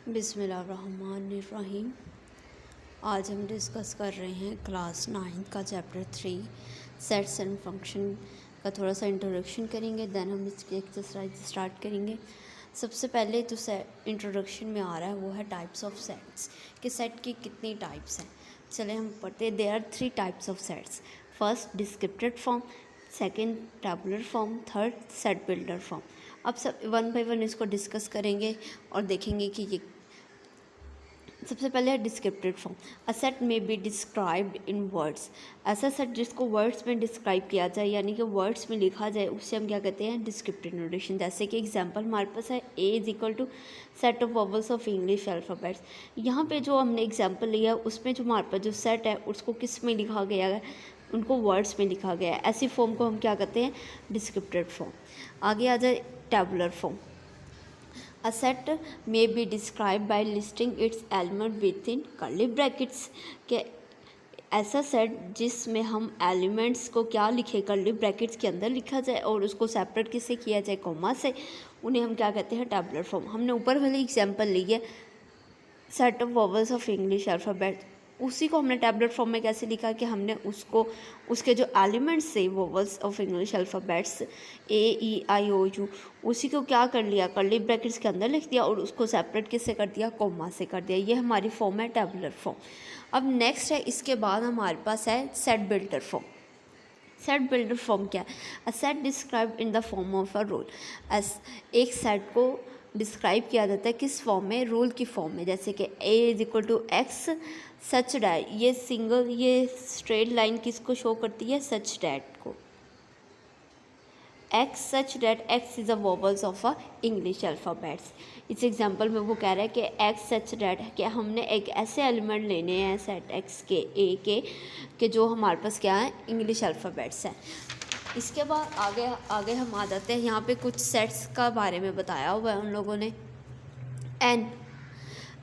बिस्मिल्लाहिर्रहमानिर्रहीम। आज हम डिस्कस कर रहे हैं क्लास 9 का चैप्टर 3 सेट्स एंड फंक्शन का थोड़ा सा इंट्रोडक्शन करेंगे, देन हम इसकी एक्सरसाइज स्टार्ट करेंगे। सबसे पहले तो इंट्रोडक्शन में आ रहा है वो है टाइप्स ऑफ सेट्स, कि सेट की कितनी टाइप्स हैं। चले हम पढ़ते हैं। There are 3 types of sets. First descriptive form, second tabular form, third set builder form. अब सब वन बाय वन इसको डिस्कस करेंगे और देखेंगे कि ये सबसे पहले है descriptive form. A set may be described in words. ऐसा सेट जिसको वर्ड्स में डिस्क्राइब किया जाए, यानी कि वर्ड्स में लिखा जाए, उससे हम क्या कहते हैं, डिस्क्रिप्टिव नोटेशन। जैसे कि एग्जांपल हमारे पास है A is equal to set of vowels of English alphabets. यहाँ पे जो हमने एग्जांपल लिया उसमें जो हमारे पास जो सेट है उसको किस में लिखा गया है, उनको वर्ड्स में लिखा गया है। ऐसी फॉर्म को हम क्या कहते हैं, डिस्क्रिप्टिव फॉर्म। आगे आ जाए tabular form. A set may be described by listing its element within curly brackets। के ऐसा सेट जिसमें हम एलिमेंट्स को क्या लिखे, कर्ली ब्रैकेट्स के अंदर लिखा जाए और उसको सेपरेट किससे किया जाए, कॉमा से, उन्हें हम क्या कहते हैं, टैबुलर फॉर्म। हमने ऊपर वाली एग्जांपल ली है set of vowels of English alphabet, उसी को हमने टैबुलर फॉर्म में कैसे लिखा कि हमने उसको उसके जो एलिमेंट्स थे vowels of English alphabets A E I O U, उसी को क्या कर लिया, कर्ली ब्रैकेट्स के अंदर लिख दिया और उसको सेपरेट किससे कर दिया, कॉमा से कर दिया। ये हमारी फॉर्म है टैबुलर फॉर्म। अब नेक्स्ट है, इसके बाद हमारे पास है set builder form. Set builder form क्या है, a set described in the form of a rule. एक सेट को डिस्क्राइब किया जाता है किस फॉर्म में, रूल की फॉर्म में। जैसे कि A is equal to x such that, ये सिंगल, ये स्ट्रेट लाइन किसको शो करती है, सच डैट को। X such that x is a vowels of a English alphabets. इस एग्जांपल में वो कह रहा है कि एक्स सच डैट, कि हमने एक ऐसे एलिमेंट लेने हैं सेट एक्स के ए के जो हमारे पास क्या है, इंग्लिश अल्फ़ाबेट्स हैं। इसके बाद आगे आगे हम आ जाते हैं। यहाँ पे कुछ सेट्स का बारे में बताया हुआ है उन लोगों ने।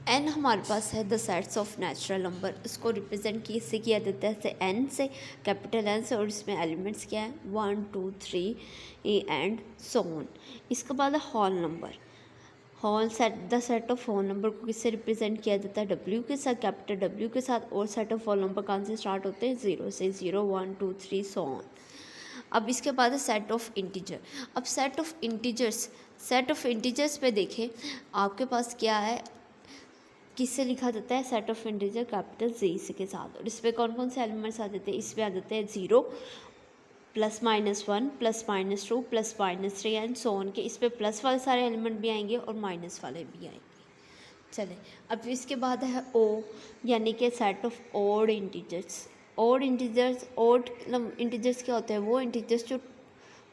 एन हमारे पास है the sets of natural number. इसको रिप्रेजेंट किससे किया जाता है, से एन से, कैपिटल एन से, और इसमें एलिमेंट्स क्या है, 1 2 3 एंड सो ऑन। इसके बाद है whole number. Whole set, the set of whole number को किससे रिप्रेजेंट किया जाता है, डब्ल्यू के साथ, कैपिटल डब्ल्यू के साथ। और सेट ऑफ होल नंबर कहाँ से स्टार्ट होते हैं, 0 से, 0 1 2 3 सो ऑन। अब इसके बाद है सेट ऑफ इंटीजर। अब set of integers, set of integers पे देखें, आपके पास क्या है, किससे लिखा जाता है, set of integer capital G के साथ। और इसमें कौन कौन से एलिमेंट्स आ जाते हैं, इसमें आ जाते हैं 0 +-1 +-2 +-3 एंड सो ऑन के। इस पर प्लस वाले सारे एलिमेंट भी आएंगे और माइनस वाले भी आएंगे। चले अब इसके बाद है ओ, यानी कि set of odd integers. Odd integers, odd integers क्या होते हैं, वो इंटीजर्स जो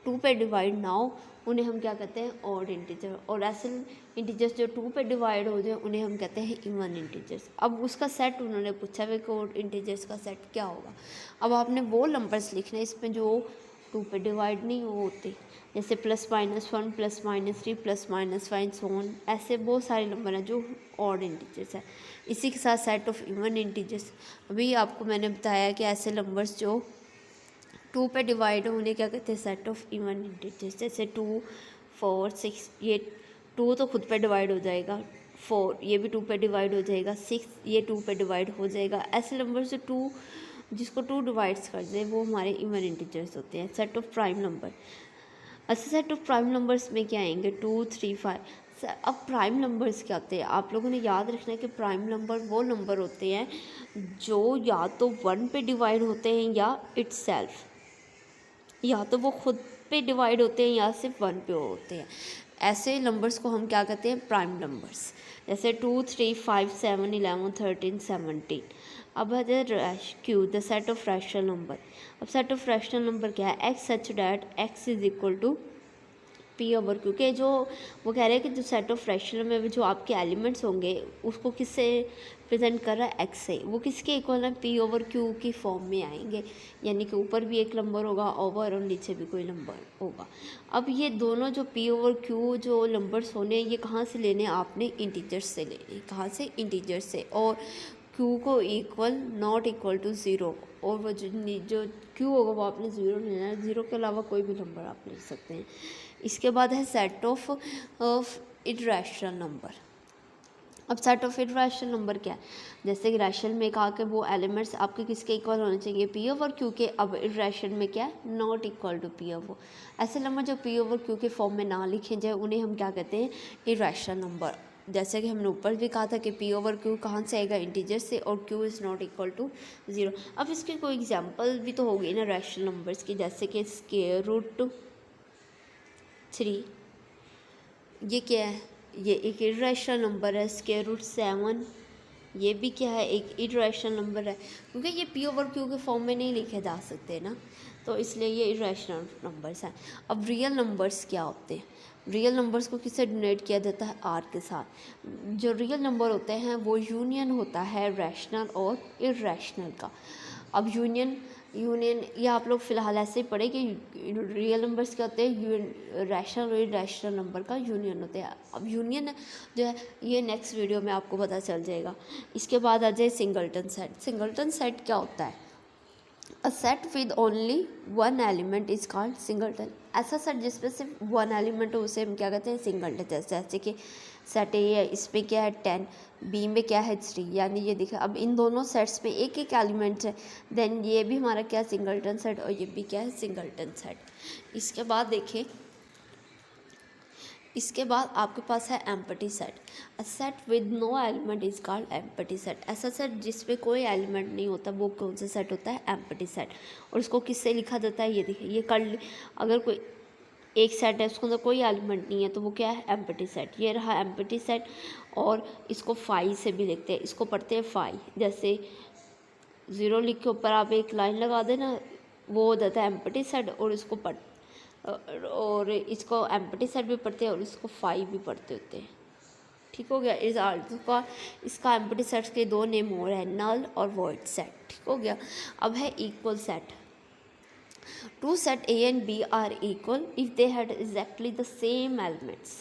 2 पे डिवाइड ना हो उन्हें हम क्या कहते हैं, ऑड इंटीजर। और ऐसे इंटीजर्स जो 2 पे डिवाइड हो जाए उन्हें हम कहते हैं इवन इंटीजर्स। अब उसका सेट उन्होंने पूछा है कि ऑड इंटीजर्स का सेट क्या होगा। अब आपने वो नंबर्स लिखने इसमें जो 2 पे डिवाइड नहीं होते, जैसे +-1 +-3 +-5 सो ऑन। ऐसे बहुत सारे नंबर हैं जो ऑड इंटीजर्स हैं। इसी के साथ सेट ऑफ इवन इंटीजर्स, अभी आपको मैंने बताया कि ऐसे नंबर्स जो 2 पे डिवाइड होने क्या कहते हैं, सेट ऑफ इवन इंटीजर्स। जैसे 2 4 6, ये 2 तो खुद पे डिवाइड हो जाएगा, 4 ये भी 2 पे डिवाइड हो जाएगा, 6 ये 2 पे डिवाइड हो जाएगा। ऐसे नंबर से 2 जिसको 2 डिवाइड्स कर दें वो हमारे इवन इंटीजर्स होते हैं। सेट ऑफ प्राइम नंबर, अच्छा सेट ऑफ प्राइम नंबर्स में क्या आएंगे, 2 3 5। अब प्राइम नंबर्स क्या होते हैं, आप लोगों ने याद रखना है कि प्राइम नंबर वो नंबर होते हैं जो या तो 1 पे डिवाइड होते हैं या इटसेल्फ, या तो वो खुद पे डिवाइड होते हैं या सिर्फ 1 पे होते हैं। ऐसे नंबर्स को हम क्या कहते हैं, प्राइम नंबर्स। जैसे 2 3 5 7 11 13 17। अब है Q, the set of rational number. अब सेट ऑफ रैशनल नंबर क्या है, X such that X is equal to P over Q के। जो वो कह रहे हैं कि जो सेट ऑफ रैशनल में जो आपके एलिमेंट्स होंगे उसको किससे प्रेजेंट कर रहा है, एक्स से, वो किसके इक्वल है, पी ओवर क्यू की फॉर्म में आएंगे। यानी कि ऊपर भी एक नंबर होगा ओवर और नीचे भी कोई नंबर होगा। अब ये दोनों जो पी ओवर क्यू जो नंबर्स होने, ये कहाँ से लेने, आपने इंटीजर्स से लेने। कहाँ से, इंटीजर्स से। और क्यू को इक्वल नॉट इक्वल टू 0, और वो जो क्यू होगा वो आपने 0 लेना है, 0 के अलावा कोई भी नंबर आप ले सकते हैं। इसके बाद है सेट ऑफ इरेशनल नंबर। अब सेट ऑफ इरेशनल नंबर क्या है, जैसे कि रैशनल में कहा कि वो एलिमेंट्स आपके किसके इक्वल होने चाहिए, पी ओवर क्यू के। अब इरेशनल में क्या है, not equal to P over. ऐसे नंबर जो पी ओवर क्यू के फॉर्म में ना लिखे जाए उन्हें हम क्या कहते हैं, इरेशनल नंबर। जैसे कि हमने ऊपर भी कहा था कि पी ओवर क्यू कहाँ से आएगा, इंटीजर से, और Q is not equal to 0। अब इसके कोई एग्जांपल भी तो होगी ना रैशनल नंबर्स की, जैसे कि स्क्वायर रूट 3, ये क्या है, ये एक इरेशनल नंबर है। स्क्वायर रूट 7, ये भी क्या है, एक इरेशनल नंबर है, क्योंकि ये पी ओवर क्यू के फॉर्म में नहीं लिखे जा सकते ना, तो इसलिए ये इरेशनल नंबर्स हैं। अब रियल नंबर्स क्या होते हैं, रियल नंबर्स को किससे डिनोट किया जाता है, आर के साथ। जो रियल नंबर होते हैं वो यूनियन होता है रैशनल और इरेशनल का। अब यूनियन ये आप लोग फ़िलहाल ऐसे ही पढ़े कि रियल नंबर्स क्या होते हैं, रैशनल और इरेशनल नंबर का यूनियन होते हैं। अब यूनियन जो है ये नेक्स्ट वीडियो में आपको पता चल जाएगा। इसके बाद आ जाए सिंगलटन सेट। सिंगलटन सेट क्या होता है, अ set with only one element is called singleton. ऐसा सेट जिसमें सिर्फ वन एलिमेंट हो उसे हम क्या कहते हैं, सिंगलटन। जैसे कि सेट ए है, इसमें क्या है 10, बी में क्या है 3, यानी ये देखा। अब इन दोनों सेट्स में एक एक एलिमेंट है, देन ये भी हमारा क्या है, सिंगलटन सेट, और ये भी क्या है, सिंगलटन सेट। इसके बाद देखिए, इसके बाद आपके पास है empty set. A set with no element is called empty set. ऐसा सेट जिसमें कोई एलिमेंट नहीं होता वो कौन सा सेट होता है, एम्प्टी सेट। और इसको किससे लिखा जाता है, ये देखिए, ये कर अगर कोई एक सेट है उसके अंदर कोई एलिमेंट नहीं है तो वो क्या है, एम्प्टी सेट। ये रहा एम्प्टी सेट, और इसको फाई से भी लिखते हैं, इसको पढ़ते हैं फाई। जैसे 0 लिख के ऊपर आप एक लाइन लगा देना, वो हो जाता है एम्प्टी सेट। और इसको एम्प्टी सेट भी पढ़ते हैं और इसको फाई भी पढ़ते होते हैं। ठीक हो गया। इस आर्टिकल का इसका एम्प्टी सेट्स के दो नेम और है, नल और वॉइड सेट। ठीक हो गया। अब है equal set. Two set A and B are equal if they had exactly the same elements.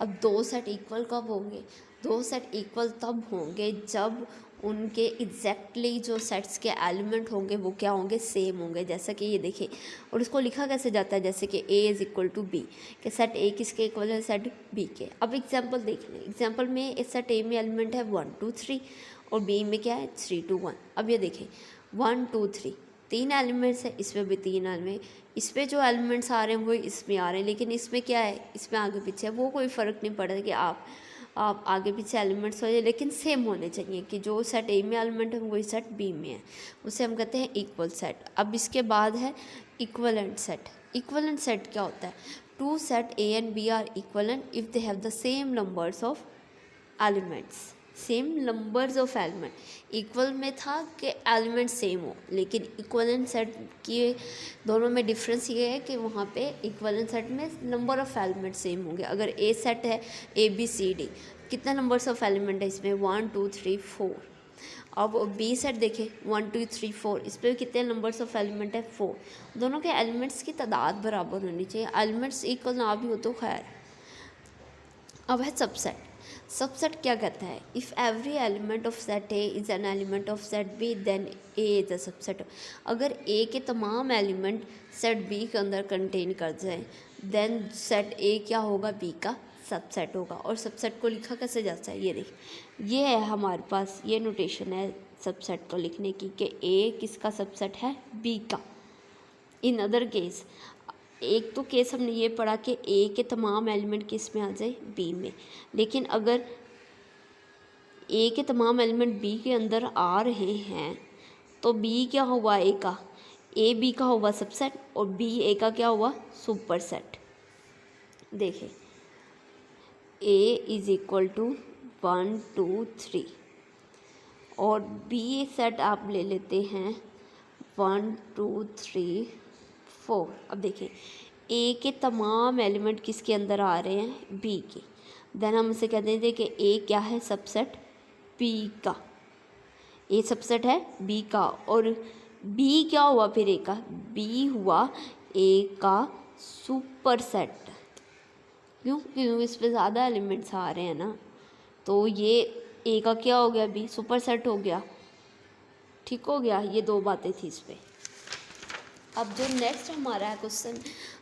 अब दो सेट इक्वल कब होंगे, दो सेट इक्वल तब होंगे जब उनके एग्जैक्टली जो सेट्स के एलिमेंट होंगे वो क्या होंगे, सेम होंगे। जैसा कि ये देखिए, और इसको लिखा कैसे जाता है, जैसे कि A is equal to B, कि सेट ए किसके इक्वल है, सेट बी के। अब एग्जांपल देख लें। एग्जांपल में इस सेट ए में एलिमेंट है 1 2 3 और बी में क्या है 3 2 1। अब ये देखें 1 2 3 तीन एलिमेंट्स है, इसमें भी तीन एलिमेंट, इसमें जो एलिमेंट्स आ रहे हैं वो इसमें आ रहे हैं, लेकिन इसमें क्या है, इसमें आगे पीछे है, वो कोई फ़र्क नहीं पड़ता कि आप आगे पीछे एलिमेंट्स हो जाए, लेकिन सेम होने चाहिए कि जो सेट ए में एलिमेंट है वही सेट बी में है, उसे हम कहते हैं इक्वल सेट। अब इसके बाद है इक्वलेंट सेट। इक्वलेंट सेट क्या होता है, two set A and B are equivalent if they have the same numbers of elements. Same numbers of element. Equal में था कि एलिमेंट सेम हो, लेकिन इक्वलेंट सेट की दोनों में डिफरेंस ये है कि वहाँ पे इक्वलेंट सेट में नंबर ऑफ एलिमेंट सेम होंगे। अगर ए सेट है ए बी सी डी, कितना नंबर्स ऑफ एलिमेंट है इसमें, 1 2 3 4। अब बी सेट देखें 1 2 3 4, इस पर कितने नंबर्स ऑफ एलिमेंट है 4। दोनों के एलिमेंट्स की तादाद बराबर होनी चाहिए, एलिमेंट्स इक्वल ना भी हो तो खैर। अब है सबसेट। सबसेट क्या कहता है, if every element of set A is an element of set B then A is a subset. अगर ए के तमाम एलिमेंट सेट बी के अंदर कंटेन कर जाएं देन सेट ए क्या होगा, बी का सबसेट होगा। और सबसेट को लिखा कैसे जाता है, ये देखिए, ये है हमारे पास, ये नोटेशन है सबसेट को लिखने की कि ए किसका सबसेट है, बी का। इन अदर केस, एक तो केस हमने ये पढ़ा कि ए के तमाम एलिमेंट किस में आ जाए, बी में, लेकिन अगर ए के तमाम एलिमेंट बी के अंदर आ रहे हैं तो बी क्या हुआ, ए का, ए बी का हुआ सबसेट और बी ए का क्या हुआ, सुपर सेट। देखें ए इज इक्वल टू 1 2 3 और बी सेट आप ले लेते हैं 1 2 3 4। अब देखें ए के तमाम एलिमेंट किसके अंदर आ रहे हैं, बी के, देन हम इसे कहते हैं कि ए क्या है, सबसेट बी का। ए सबसेट है बी का, और बी क्या हुआ फिर ए का, बी हुआ ए का सुपर सेट। क्यों, क्योंकि इस पर ज़्यादा एलिमेंट्स आ रहे हैं ना, तो ये ए का क्या हो गया, बी सुपर सेट हो गया। ठीक हो गया, ये दो बातें थी इस पर। अब जो नेक्स्ट हमारा है क्वेश्चन,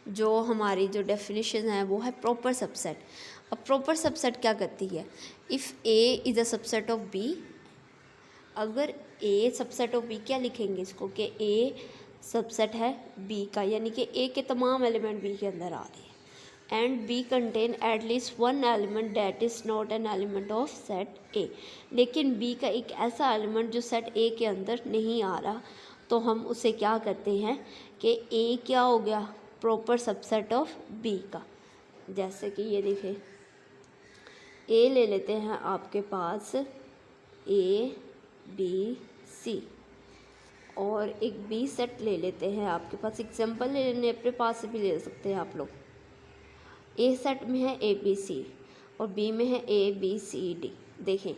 जो हमारी जो डेफिनेशन है वो है प्रॉपर सबसेट। अब प्रॉपर सबसेट क्या करती है, if A is a subset of B, अगर ए सबसेट ऑफ बी, क्या लिखेंगे इसको कि ए सबसेट है बी का, यानी कि ए के तमाम एलिमेंट बी के अंदर आ रहे हैं, and B contain at least one element that is not an element of set A, लेकिन बी का एक ऐसा एलिमेंट जो सेट ए के अंदर नहीं आ रहा, तो हम उसे क्या करते हैं कि ए क्या हो गया, प्रॉपर सबसेट ऑफ बी का। जैसे कि ये देखें, ए ले लेते हैं आपके पास ए बी सी, और एक बी सेट ले लेते हैं आपके पास, एग्जांपल ले लेने अपने पास से भी ले सकते हैं आप लोग। ए सेट में है ए बी सी और बी में है ए बी सी डी। देखें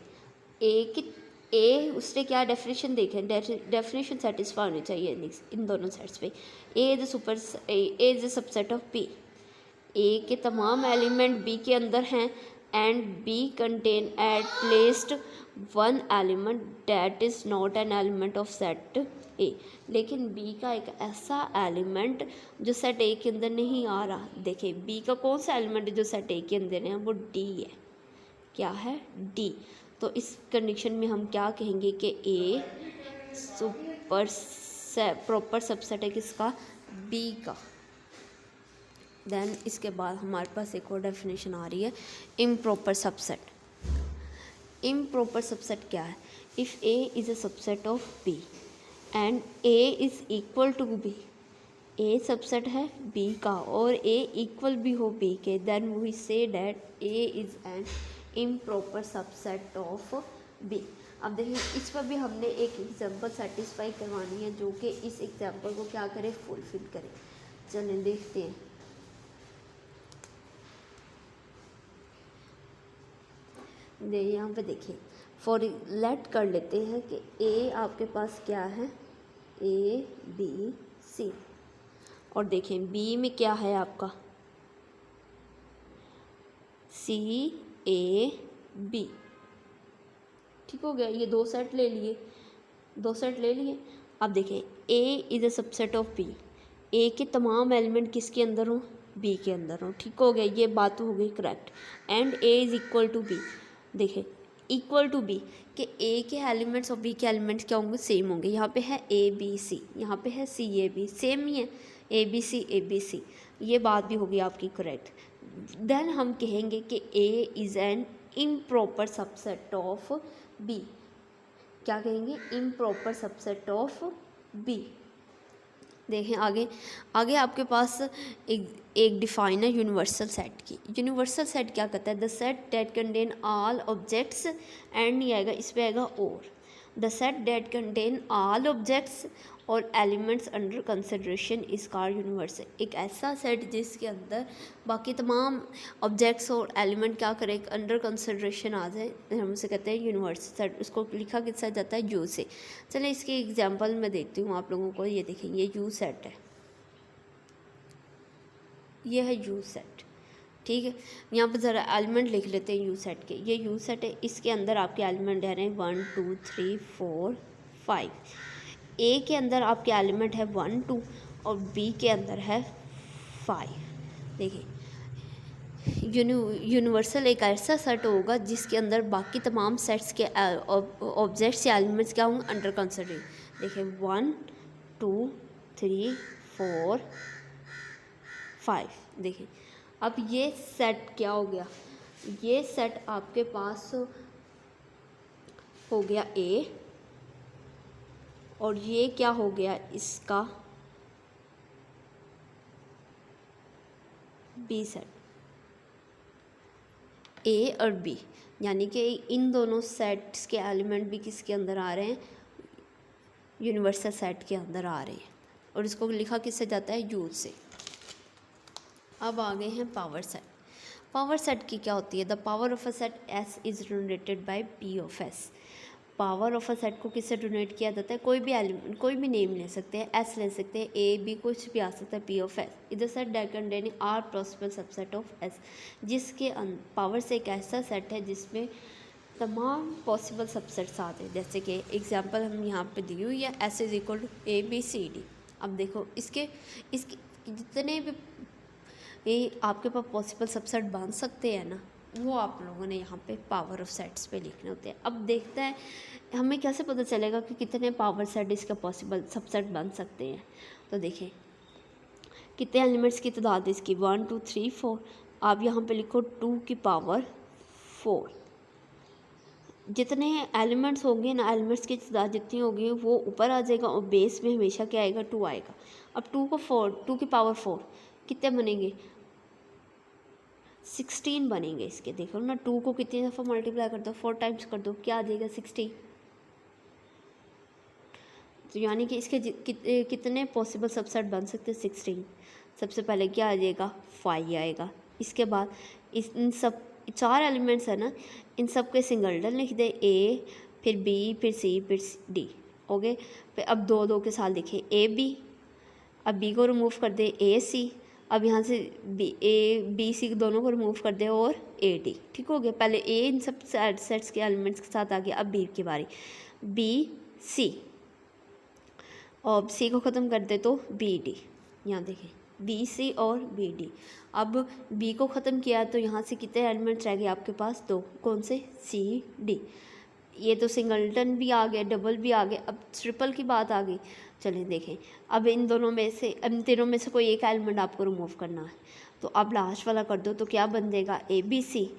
ए उसने क्या डेफिनेशन देखें, डेफिनेशन सेटिस्फाई होनी चाहिए इन दोनों सेट्स पे। A is a subset of B, A के तमाम एलिमेंट बी के अंदर हैं, and B contain at least one element that is not an element of set A, लेकिन बी का एक ऐसा एलिमेंट जो सेट ए के अंदर नहीं आ रहा। देखिए बी का कौन सा एलिमेंट जो सेट ए के अंदर है, वो डी है। क्या है, डी। तो इस कंडीशन में हम क्या कहेंगे कि ए प्रॉपर सबसेट है किसका, बी का। देन इसके बाद हमारे पास एक और डेफिनेशन आ रही है, इम्प्रॉपर सबसेट। इम्प्रॉपर सबसेट क्या है, if A is a subset of B and A is equal to B, A subset है बी का और ए इक्वल भी हो बी के, then we say that A is an improper subset of B. अब देखिए इस पर भी हमने एक एग्जांपल सेटिस्फाई करवानी है जो कि इस एग्जांपल को क्या करे, फुलफिल करे। चलें देखते हैं। यहाँ पे देखिए फॉर लेट कर लेते हैं कि ए आपके पास क्या है, ए बी सी, और देखें बी में क्या है आपका, सी ए बी। ठीक हो गया, ये दो सेट ले लिए। अब देखें A is a subset of B, A के तमाम एलिमेंट किसके अंदर हों, बी के अंदर हों। ठीक हो गया, ये बात हो गई correct. And A is equal to B, देखें इक्वल टू बी कि ए के एलिमेंट्स और बी के एलिमेंट्स क्या होंगे, सेम होंगे। यहाँ पे है ए बी सी, यहाँ पे है सी ए बी, सेम ही है ए बी सी, ये बात भी होगी आपकी करेक्ट। देन हम कहेंगे कि A is an improper subset of B. क्या कहेंगे, इम्प्रॉपर सबसेट ऑफ बी। देखें आगे आपके पास एक डिफाइन है यूनिवर्सल सेट की। यूनिवर्सल सेट क्या कहता है, the set that contain all objects, and नहीं आएगा, इस पर आएगा और, the set that contain all objects और elements under consideration is called universal. एक ऐसा सेट जिसके अंदर बाकी तमाम ऑब्जेक्ट्स और एलिमेंट क्या करें, अंडर कंसिडरेशन आ जाए, हम उसे कहते हैं यूनिवर्सल सेट। उसको लिखा किससे जाता है, यू से। चलिए इसकी एग्जांपल मैं देती हूँ आप लोगों को। ये देखें, ये यू सेट है, ये है यू सेट। ठीक है, यहाँ पर ज़रा एलिमेंट लिख लेते हैं यू सेट के। ये यू सेट है, इसके अंदर आपके एलिमेंट है 1 2 3 4 5। ए के अंदर आपके एलिमेंट है 1 2 और बी के अंदर है 5। देखिए यूनिवर्सल एक ऐसा सेट होगा जिसके अंदर बाकी तमाम सेट्स के ऑब्जेक्ट्स या एलिमेंट्स क्या होंगे, अंडर कंसिडरेशन। देखिए 1 2 3 4 5। देखिए अब ये सेट क्या हो गया, ये सेट आपके पास हो गया ए, और ये क्या हो गया इसका बी सेट, ए और बी, यानी कि इन दोनों सेट्स के एलिमेंट भी किसके अंदर आ रहे हैं, यूनिवर्सल सेट के अंदर आ रहे हैं, और इसको लिखा किससे जाता है, यू से। अब आ गए हैं पावर सेट। पावर सेट की क्या होती है, the power of a set S is denoted by P of S. Power of a set को किससे डिनोट किया जाता है, कोई भी एलिमेंट, कोई भी नेम ले सकते हैं, एस ले सकते हैं, ए बी कुछ भी आ सकता है, P of S is a set that containing are possible subset of S, जिसके पावर से एक ऐसा सेट है जिसमें तमाम पॉसिबल सबसेट्स आते हैं। जैसे कि एग्जांपल हम यहाँ पे दी हुई है, S is equal to A B C D. अब देखो इसके जितने भी ये आपके पास पॉसिबल सबसेट बन सकते हैं ना, वो आप लोगों ने यहाँ पे पावर ऑफ सेट्स पे लिखने होते हैं। अब देखते हैं हमें कैसे पता चलेगा कि कितने पावर सेट इसका पॉसिबल सबसेट बन सकते हैं। तो देखें कितने एलिमेंट्स की तादाद है इसकी 1 2 3 4। आप यहाँ पे लिखो 2 की पावर 4। जितने एलिमेंट्स होंगे ना, एलिमेंट्स की तादाद जितनी होगी वो ऊपर आ जाएगा और बेस में हमेशा क्या आएगा 2 आएगा। अब 2 की पावर 4 कितने बनेंगे 16 बनेंगे इसके। देखो ना 2 को कितनी दफ़ा मल्टीप्लाई कर दो 4 टाइम्स कर दो क्या आ जाएगा 60। तो यानी कि इसके कितने पॉसिबल सबसेट बन सकते हैं 16। सबसे पहले क्या आ जाएगा 5 आएगा। इसके बाद इन सब 4 एलिमेंट्स है ना, इन सब के सिंगल्टन लिख दे ए फिर बी फिर सी फिर डी। ओके फिर अब 2 2 के साथ लिखे ए बी। अब बी को रिमूव कर दे ए सी। अब यहाँ से बी सी दोनों को रिमूव कर दे और ए डी। ठीक हो गया। पहले ए इन सब सेट्स के एलिमेंट्स के साथ आ गया। अब बी की बारी बी सी और सी को ख़त्म कर दे तो बी डी। यहाँ देखें बी सी और बी डी। अब बी को ख़त्म किया तो यहाँ से कितने एलिमेंट्स रह गए आपके पास 2। कौन से सी डी। ये तो सिंगल्टन भी आ गया डबल भी आ गया। अब ट्रिपल की बात आ गई। चलिए देखें अब इन दोनों में से इन तीनों में से कोई एक एलिमेंट आपको रिमूव करना है। तो अब लास्ट वाला कर दो तो क्या बन जाएगा ए बी सी।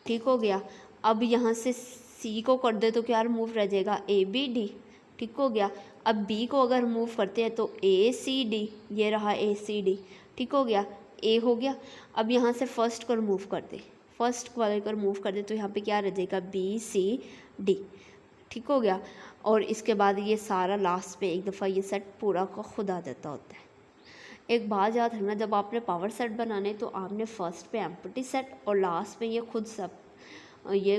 ठीक हो गया। अब यहाँ से सी को कर दे तो क्या रिमूव रह जाएगा ए बी डी। ठीक हो गया। अब बी को अगर रिमूव करते हैं तो ए सी डी। ये रहा ए सी डी। ठीक हो गया। ए हो गया। अब यहाँ से फर्स्ट को रिमूव कर दे, फर्स्ट वाले को रिमूव कर दे तो यहाँ पे क्या रह जाएगा बी सी डी। ठीक हो गया। और इसके बाद ये सारा लास्ट पे एक दफ़ा ये सेट पूरा का खुद आ जाता होता है। एक बात याद रखना जब आपने पावर सेट बनाने तो आपने फर्स्ट पे एम्प्टी सेट और लास्ट पे ये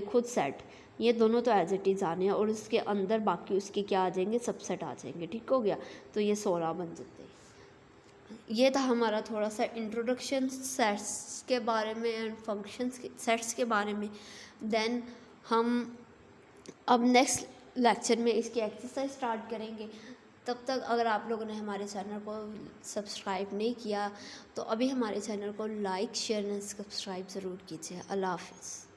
खुद सेट ये दोनों तो एज इट इज़ आने हैं और उसके अंदर बाकी उसके क्या आ जाएंगे सबसेट आ जाएंगे। ठीक हो गया। तो ये 16 बन जाते हैं। ये था हमारा थोड़ा सा इंट्रोडक्शन सेट्स के बारे में एंड फंक्शंस के सेट्स के बारे में। देन हम अब नेक्स्ट लेक्चर में इसकी एक्सरसाइज स्टार्ट करेंगे। तब तक अगर आप लोगों ने हमारे चैनल को सब्सक्राइब नहीं किया तो अभी हमारे चैनल को लाइक शेयर एंड सब्सक्राइब ज़रूर कीजिए। अल्लाह हाफ़िज़।